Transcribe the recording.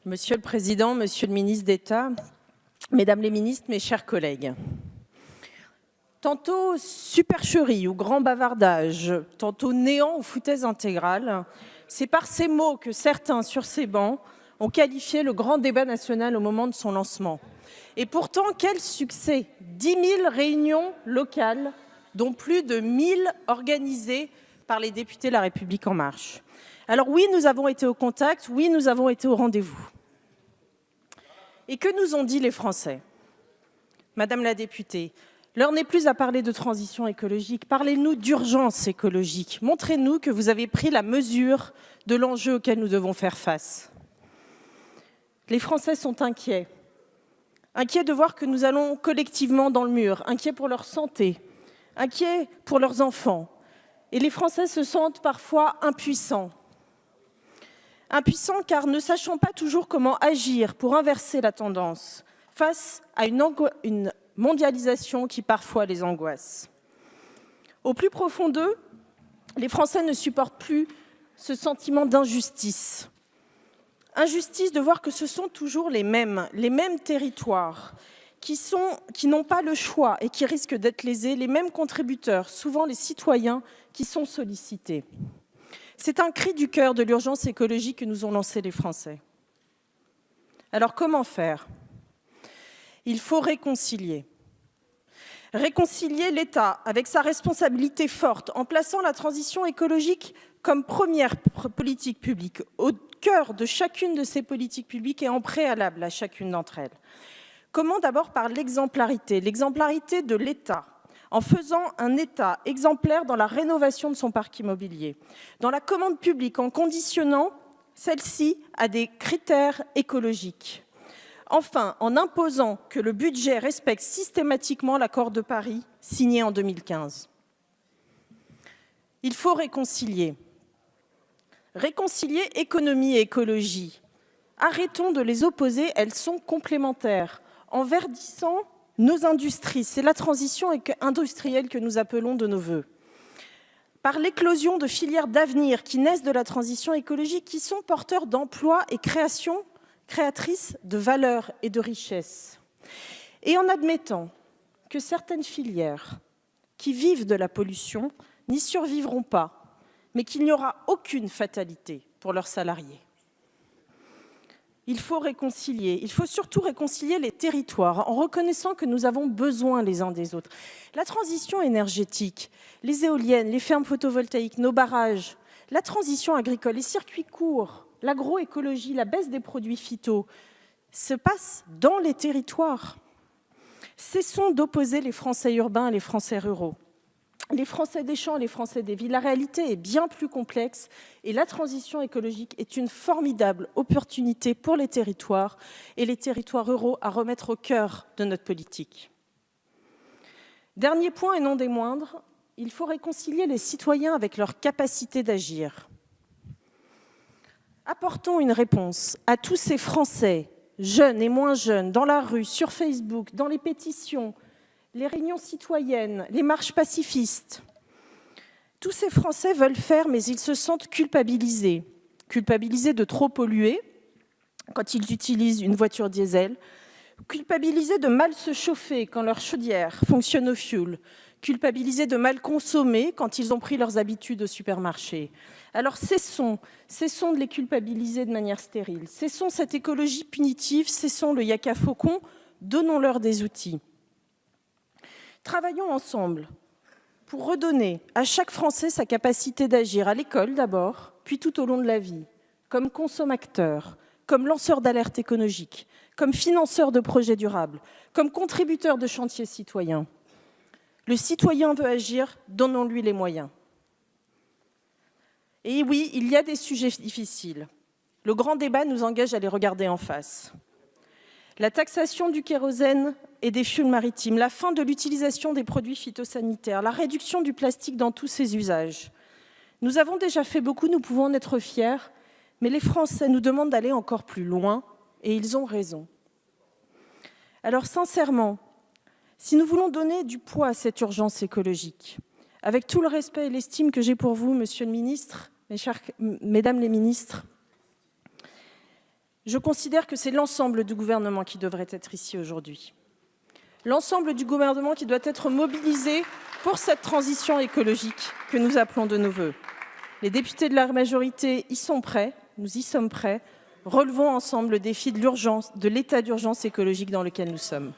Monsieur le Président, Monsieur le ministre d'État, Mesdames les ministres, mes chers collègues. Tantôt supercherie ou grand bavardage, tantôt néant ou foutaise intégrale, c'est par ces mots que certains sur ces bancs ont qualifié le grand débat national au moment de son lancement. Et pourtant, quel succès! 10 000 réunions locales, dont plus de 1 000 organisées par les députés La République En Marche. Alors oui, nous avons été au contact, oui, nous avons été au rendez-vous. Et que nous ont dit les Français? Madame la députée, l'heure n'est plus à parler de transition écologique, parlez-nous d'urgence écologique. Montrez-nous que vous avez pris la mesure de l'enjeu auquel nous devons faire face. Les Français sont inquiets. Inquiets de voir que nous allons collectivement dans le mur, inquiets pour leur santé, inquiets pour leurs enfants. Et les Français se sentent parfois impuissants. Impuissants car ne sachant pas toujours comment agir pour inverser la tendance face à une mondialisation qui parfois les angoisse. Au plus profond d'eux, les Français ne supportent plus ce sentiment d'injustice. Injustice de voir que ce sont toujours les mêmes territoires qui n'ont pas le choix et qui risquent d'être lésés, les mêmes contributeurs, souvent les citoyens qui sont sollicités. C'est un cri du cœur de l'urgence écologique que nous ont lancé les Français. Alors comment faire? Il faut réconcilier. Réconcilier l'État avec sa responsabilité forte en plaçant la transition écologique comme première politique publique, au cœur de chacune de ces politiques publiques et en préalable à chacune d'entre elles. Comment? D'abord par l'exemplarité de l'État, en faisant un État exemplaire dans la rénovation de son parc immobilier, dans la commande publique, en conditionnant celle-ci à des critères écologiques. Enfin, en imposant que le budget respecte systématiquement l'accord de Paris signé en 2015. Il faut réconcilier. Réconcilier économie et écologie. Arrêtons de les opposer, elles sont complémentaires. En verdissant nos industries, c'est la transition industrielle que nous appelons de nos vœux. Par l'éclosion de filières d'avenir qui naissent de la transition écologique, qui sont porteurs d'emplois et créatrices de valeur et de richesse. Et en admettant que certaines filières qui vivent de la pollution n'y survivront pas, mais qu'il n'y aura aucune fatalité pour leurs salariés. Il faut réconcilier, il faut surtout réconcilier les territoires en reconnaissant que nous avons besoin les uns des autres. La transition énergétique, les éoliennes, les fermes photovoltaïques, nos barrages, la transition agricole, les circuits courts, l'agroécologie, la baisse des produits phyto, se passe dans les territoires. Cessons d'opposer les Français urbains et les Français ruraux. Les Français des champs et les Français des villes. La réalité est bien plus complexe et la transition écologique est une formidable opportunité pour les territoires et les territoires ruraux à remettre au cœur de notre politique. Dernier point et non des moindres, il faut réconcilier les citoyens avec leur capacité d'agir. Apportons une réponse à tous ces Français, jeunes et moins jeunes, dans la rue, sur Facebook, dans les pétitions, les réunions citoyennes, les marches pacifistes. Tous ces Français veulent faire, mais ils se sentent culpabilisés. Culpabilisés de trop polluer quand ils utilisent une voiture diesel, culpabilisés de mal se chauffer quand leur chaudière fonctionne au fioul, culpabilisés de mal consommer quand ils ont pris leurs habitudes au supermarché. Alors cessons de les culpabiliser de manière stérile. Cessons cette écologie punitive, cessons le yaka faucon, donnons-leur des outils. Travaillons ensemble pour redonner à chaque Français sa capacité d'agir à l'école d'abord, puis tout au long de la vie, comme consommateur, comme lanceur d'alerte écologique, comme financeur de projets durables, comme contributeur de chantiers citoyens. Le citoyen veut agir, donnons-lui les moyens. Et oui, il y a des sujets difficiles. Le grand débat nous engage à les regarder en face. La taxation du kérosène et des fioul maritimes, la fin de l'utilisation des produits phytosanitaires, la réduction du plastique dans tous ses usages. Nous avons déjà fait beaucoup, nous pouvons en être fiers, mais les Français nous demandent d'aller encore plus loin et ils ont raison. Alors sincèrement, si nous voulons donner du poids à cette urgence écologique, avec tout le respect et l'estime que j'ai pour vous, Monsieur le Ministre, Mesdames les ministres, je considère que c'est l'ensemble du gouvernement qui devrait être ici aujourd'hui. L'ensemble du gouvernement qui doit être mobilisé pour cette transition écologique que nous appelons de nos vœux. Les députés de la majorité y sont prêts, nous y sommes prêts. Relevons ensemble le défi de l'urgence, de l'état d'urgence écologique dans lequel nous sommes.